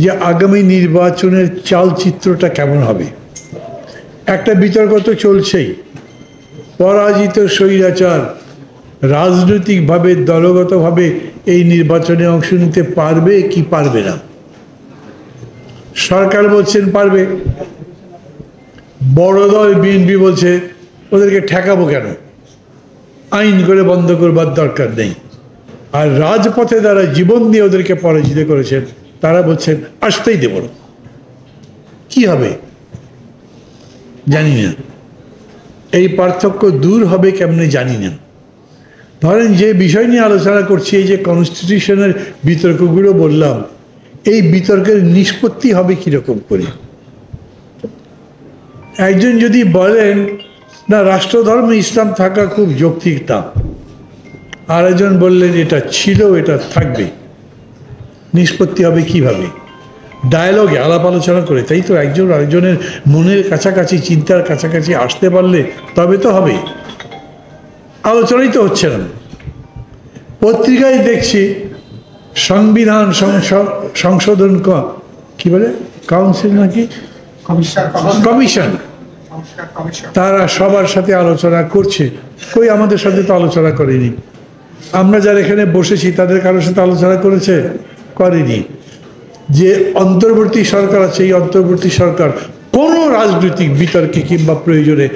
যে আগামী নির্বাচনের চালচিত্রটা কেমন হবে। একটা বিতর্ক তো চলছেই, পরাজিত স্বৈরাচার রাজনৈতিকভাবে দলগতভাবে এই নির্বাচনে অংশ নিতে পারবে কি পারবে না। সরকার বলছেন পারবে, বড় দল বিএনপি বলছে ওদেরকে ঠেকাবো কেন, আইন করে বন্ধ করবার দরকার নেই। আর রাজপথে যারা জীবন দিয়ে ওদেরকে পরাজিত করেছেন তারা বলছেন আসতেই দেব না। কি হবে জানি না, এই পার্থক্য দূর হবে কেমনে জানি না। ধরেন যে বিষয় নিয়ে আলোচনা করছি, এই যে কনস্টিটিউশনের বিতর্কগুলো বললাম, এই বিতর্কের নিষ্পত্তি হবে কীরকম করে। একজন যদি বলেন না রাষ্ট্রধর্মে ইসলাম থাকা খুব যৌক্তিক তা, আর একজন বললেন এটা ছিল এটা থাকবে, নিষ্পত্তি হবে কিভাবে? ডায়ালগে আলাপ আলোচনা করে, তাই তো একজন আরেকজনের মনের কাছাকাছি চিন্তার কাছাকাছি আসতে পারলে তবে তো হবে। আলোচনাই তো হচ্ছে না। পত্রিকায় দেখছি সংবিধান সংশোধন কি বলে কাউন্সিল নাকি কমিশন, তারা সবার সাথে আলোচনা করছে। কই আমাদের সাথে তো আলোচনা করেনি। আমরা যারা এখানে বসেছি তাদের কারোর সাথে আলোচনা করেছে? করেনি। যে অন্তর্বর্তী সরকার আছে, এই অন্তর্বর্তী সরকার কোনো রাজনৈতিক বিতর্কে কিংবা প্রয়োজনে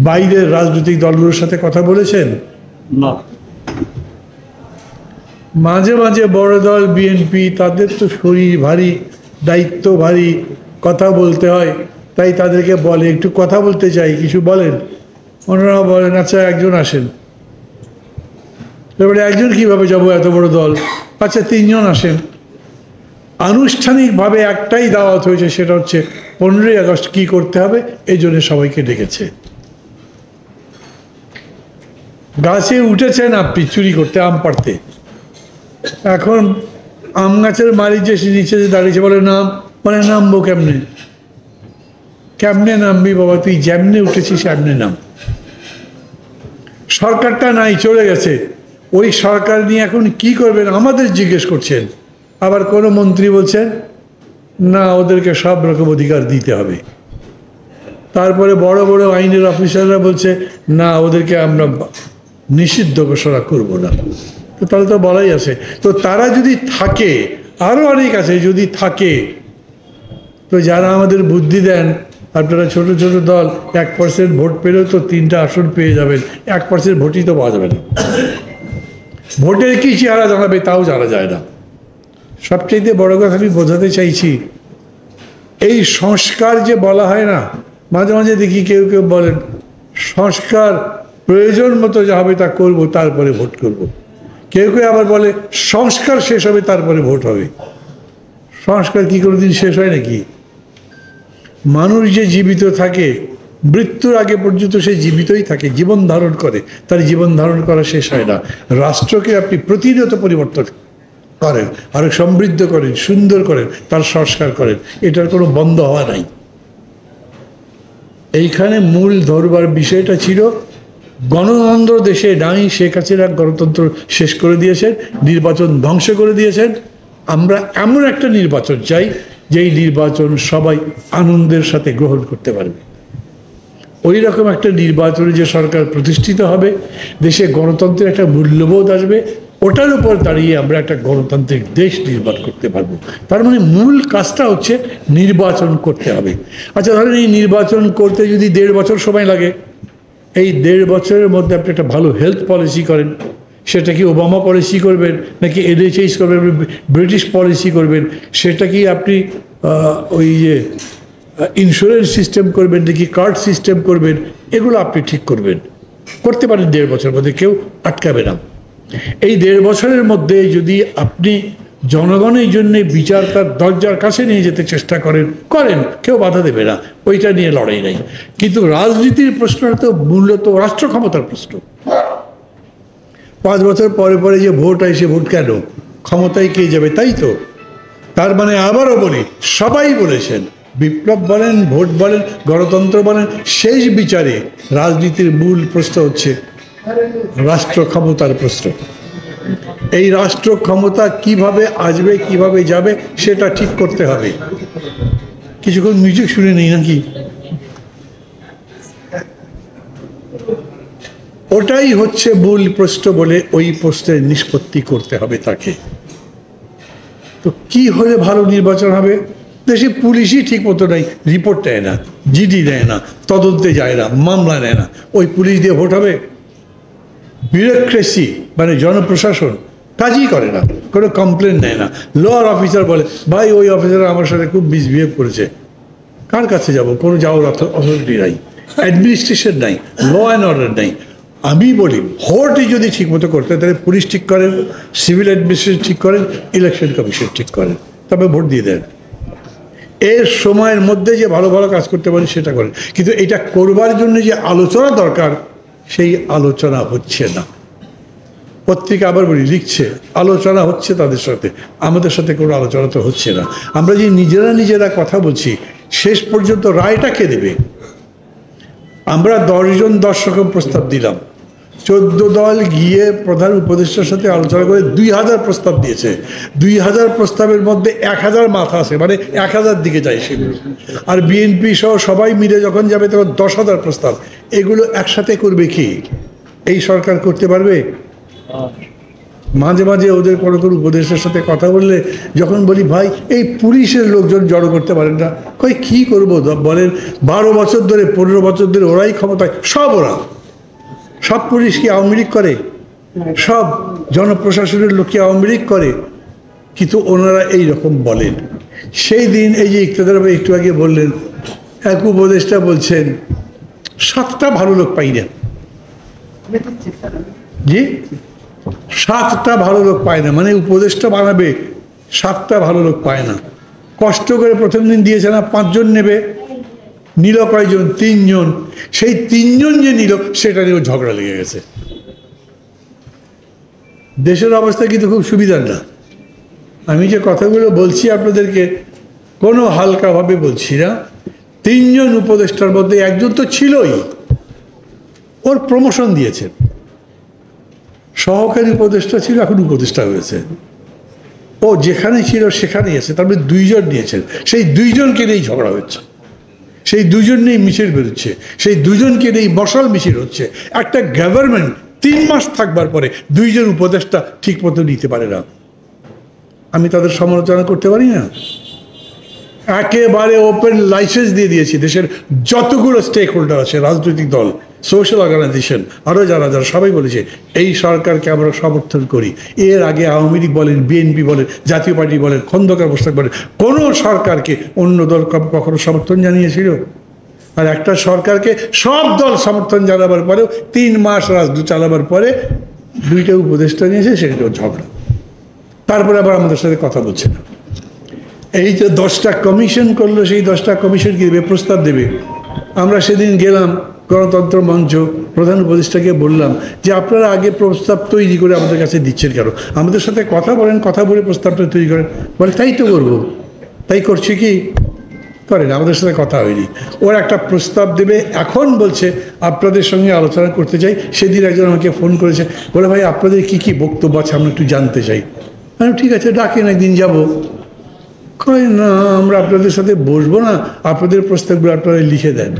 বাইরের রাজনৈতিক দলগুলোর সাথে কথা বলেছেন? না। মাঝে মাঝে বড় দল বিএনপি, তাদের তো শরীর ভারী, দায়িত্ব ভারী, কথা বলতে হয়, তাই তাদেরকে বলে একটু কথা বলতে চাই, কিছু বলেন। ওনারা বলেন আচ্ছা একজন আসেন। এবারে একজন কীভাবে যাবো, এত বড় দল, আচ্ছা 3 জন আসেন। আনুষ্ঠানিকভাবে একটাই দাওয়াত হয়েছে, সেটা হচ্ছে 15ই আগস্ট কী করতে হবে, এই জন্য সবাইকে ডেকেছে। গাছে উঠেছেন আপনি চুরি করতে, আম পাড়তে। এখন আম গাছের মারি যে নিচে যে দাঁড়িয়েছে, বলে নাম, মানে নামবো কেমনে? কেমনে নামবি বাবা, তুই যেমনে উঠেছিস এমনে নাম। সরকারটা নাই, চলে গেছে। ওই সরকার নিয়ে এখন কি করবেন আমাদের জিজ্ঞেস করছেন। আবার কোনো মন্ত্রী বলছেন না ওদেরকে সব রকম অধিকার দিতে হবে। তারপরে বড় বড় আইনের অফিসাররা বলছে না ওদেরকে আমরা নিষিদ্ধ ঘোষণা করব না। তো তাহলে তো বলাই আছে। তো তারা যদি থাকে, আরও অনেক আছে যদি থাকে, তো যারা আমাদের বুদ্ধি দেন আপনারা ছোট ছোট দল 1% ভোট পেলেও তো 3টা আসন পেয়ে যাবেন, 1% ভোটই তো পাওয়া যাবে না। ভোটের কি চেহারা জানাবে তাও জানা যায় না। সবচেয়ে বড় কথা আমি বোঝাতে চাইছি, এই সংস্কার যে বলা হয় না, মাঝে মাঝে দেখি কেউ কেউ বলেন সংস্কার প্রয়োজন মতো যা হবে তা করবো, তারপরে ভোট করব। কেউ কেউ আবার বলে সংস্কার শেষ হবে তারপরে ভোট হবে। সংস্কার কি কোনোদিন শেষ হয় নাকি? মানুষ যে জীবিত থাকে মৃত্যুর আগে পর্যন্ত সে জীবিতই থাকে, জীবন ধারণ করে, তার জীবন ধারণ করা শেষ হয় না। রাষ্ট্রকে আপনি প্রতিনিয়ত পরিবর্তন করেন, আরো সমৃদ্ধ করেন, সুন্দর করেন, তার সংস্কার করেন, এটার কোনো বন্ধ হওয়া নাই। এইখানে মূল ধরবার বিষয়টা ছিল গণতন্ত্র দেশে নাই, শেখ হাসিনা গণতন্ত্র শেষ করে দিয়েছেন, নির্বাচন ধ্বংস করে দিয়েছেন। আমরা এমন একটা নির্বাচন চাই যেই নির্বাচন সবাই আনন্দের সাথে গ্রহণ করতে পারবে। ওই রকম একটা নির্বাচনে যে সরকার প্রতিষ্ঠিত হবে, দেশে গণতন্ত্রের একটা মূল্যবোধ আসবে, ওটার উপর দাঁড়িয়ে আমরা একটা গণতান্ত্রিক দেশ নির্মাণ করতে পারবো। তার মানে মূল কাজটা হচ্ছে নির্বাচন করতে হবে। আচ্ছা ধরেন এই নির্বাচন করতে যদি 1.5 বছর সময় লাগে, এই 1.5 বছরের মধ্যে আপনি একটা ভালো হেলথ পলিসি করেন, সেটা কি ওবামা পলিসি করবেন নাকি NHS করবেন, ব্রিটিশ পলিসি করবেন, সেটা কি আপনি ওই যে ইন্স্যুরেন্স সিস্টেম করবেন নাকি কার্ড সিস্টেম করবেন, এগুলো আপনি ঠিক করবেন, করতে পারেন 1.5 বছরের মধ্যে, কেউ আটকাবে না। এই 1.5 বছরের মধ্যে যদি আপনি জনগণের জন্য বিচার তার দরজার কাছে নিয়ে যেতে চেষ্টা করেন, কেউ বাধা দেবে না, ওইটা নিয়ে লড়াই নাই। কিন্তু রাজনীতির প্রশ্নটা তো মূলত রাষ্ট্র ক্ষমতার প্রশ্ন। 5 বছর পরে পরে যে ভোট হয়, সে ভোট কেন? ক্ষমতায় কে যাবে, তাই তো। তার মানে আবারও বলি, সবাই বলেছেন, বিপ্লব বলেন, ভোট বলেন, গণতন্ত্র বলেন, শেষ বিচারে রাজনীতির মূল প্রশ্ন হচ্ছে রাষ্ট্র ক্ষমতার প্রশ্ন। এই রাষ্ট্র ক্ষমতা কিভাবে আসবে কিভাবে যাবে সেটা ঠিক করতে হবে। কিছুক্ষণ মিউজিক শুনে নেই নাকি? ওটাই হচ্ছে মূল প্রশ্ন বলে ওই প্রশ্নের নিষ্পত্তি করতে হবে তাকে। তো কি হলে ভালো নির্বাচন হবে? দেশে পুলিশই ঠিক মতো নাই, রিপোর্ট দেয় না, জিডি দেয় না, তদন্তে যায় না, মামলা নেয় না, ওই পুলিশ দিয়ে ভোট হবে? বিউরোক্রেসি মানে জনপ্রশাসন কাজই করে না, কোনো কমপ্লেন নেয় না। লোয়ার অফিসার বলে ভাই ওই অফিসার আমার সাথে খুব মিসবিহেভ করেছে, কার কাছে যাব? কোনো যাওয়ার অথরিটি নাই, অ্যাডমিনিস্ট্রেশন নাই, ল অ্যান্ড অর্ডার নাই। আমি বলি ভোটই যদি ঠিকমতো করতে তাহলে পুলিশ ঠিক করেন, সিভিল অ্যাডমিনিস্ট্রেশন ঠিক করেন, ইলেকশন কমিশন ঠিক করেন, তবে ভোট দিয়ে দেন। এর সময়ের মধ্যে যে ভালো ভালো কাজ করতে পারি সেটা করেন, কিন্তু এটা করবার জন্য যে আলোচনা দরকার সেই আলোচনা হচ্ছে না। পত্রিকা আবার বলি লিখছে আলোচনা হচ্ছে তাদের সাথে, আমাদের সাথে কোনো আলোচনা তো হচ্ছে না। আমরা যে নিজেরা কথা বলছি শেষ পর্যন্ত রায়টা কে দেবে? আমরা 10 জন 10 রকম প্রস্তাব দিলাম, 14 দল গিয়ে প্রধান উপদেষ্টার সাথে আলোচনা করে 2000 প্রস্তাব দিয়েছে। 2000 প্রস্তাবের মধ্যে 1000 মাথা আছে, মানে 1000 দিকে যায় সেগুলো। আর বিএনপি সহ সবাই মিলে যখন যাবে তখন 10,000 প্রস্তাব। এগুলো একসাথে করবে কি? এই সরকার করতে পারবে? মাঝে মাঝে ওদের কোনো উপদেষ্টার সাথে কথা বললে যখন বলি ভাই এই পুলিশের লোকজন জড়ো করতে পারেন না, কই কী করবো বলেন? 12 বছর ধরে 15 বছর ধরে ওরাই ক্ষমতায়, সব ওরা। সব পুলিশ কি আওয়ামী লীগ করে? সব জনপ্রশাসনের লোক কি আওয়ামী লীগ করে? কিন্তু ওনারা এই রকম বলেন। সেই দিন এই যে ইকতেদার ভাই একটু আগে বললেন, এক উপদেষ্টা বলছেন 7টা ভালো লোক পাই না। জি, 7টা ভালো লোক পায় না, মানে উপদেষ্টা বানাবে 7টা ভালো লোক পায় না। কষ্ট করে প্রথম দিন দিয়েছে না 5 জন নেবে, নিল কয়জন? 3 জন। সেই 3 জন যে নিল সেটা নিয়েও ঝগড়া লেগে গেছে। দেশের অবস্থা কিন্তু খুব সুবিধার না। আমি যে কথাগুলো বলছি আপনাদেরকে কোনো হালকাভাবে বলছি না। 3 জন উপদেষ্টার মধ্যে একজন তো ছিলই, ওর প্রমোশন দিয়েছেন, সহকারী উপদেষ্টা ছিল, এখন উপদেষ্টা হয়েছে। ও যেখানে ছিল সেখানেই আছে, তারপরে 2 জন নিয়েছেন, সেই 2 জনকে নিয়েই ঝগড়া হচ্ছে, সেই 2 জন নিয়েই মিছিল বেরোচ্ছে, সেই 2 জনকে নিয়েই মশাল মিছিল হচ্ছে। একটা গভর্নমেন্ট 3 মাস থাকবার পরে 2 জন উপদেষ্টা ঠিক মতো নিতে পারে না, আমি তাদের সমালোচনা করতে পারি না? একেবারে ওপেন লাইসেন্স দিয়ে দিয়েছি দেশের যতগুলো স্টেক হোল্ডার আছে, রাজনৈতিক দল, সোশ্যাল অর্গানাইজেশন, আরও যারা সবাই বলেছে এই সরকারকে আমরা সমর্থন করি। এর আগে আওয়ামী লীগ বলেন, বিএনপি বলেন, জাতীয় পার্টি বলেন, খন্দকার মোশতাক বলেন, কোনো সরকারকে অন্য দল কখনো সমর্থন জানিয়েছিল? আর একটা সরকারকে সব দল সমর্থন জানাবার পরেও 3 মাস রাজনীতি চালাবার পরে 2টা উপদেষ্টা নিয়েছে, সেটাও ঝগড়া। তারপরে আবার আমাদের সাথে কথা বলছে না। এই যে 10টা কমিশন করলো, সেই 10টা কমিশন কি দেবে? প্রস্তাব দেবে। আমরা সেদিন গেলাম গণতন্ত্র মঞ্চ, প্রধান উপদেষ্টাকে বললাম যে আপনারা আগে প্রস্তাব তৈরি করে আমাদের কাছে দিচ্ছেন কেন? আমাদের সাথে কথা বলেন, কথা বলে প্রস্তাবটা তৈরি করেন। বলে তাই তো করবো। তাই করছি কি? করেন, আমাদের সাথে কথা হয়নি। ওরা একটা প্রস্তাব দেবে, এখন বলছে আপনাদের সঙ্গে আলোচনা করতে চাই। সেদিন একজন আমাকে ফোন করেছে, বলে ভাই আপনাদের কি কি বক্তব্য আছে আমরা একটু জানতে চাই। আমি ঠিক আছে ডাকেন, একদিন যাবো। কয় না আমরা আপনাদের সাথে বসবো না, আপনাদের প্রস্তাবগুলো আপনারা লিখে দেন।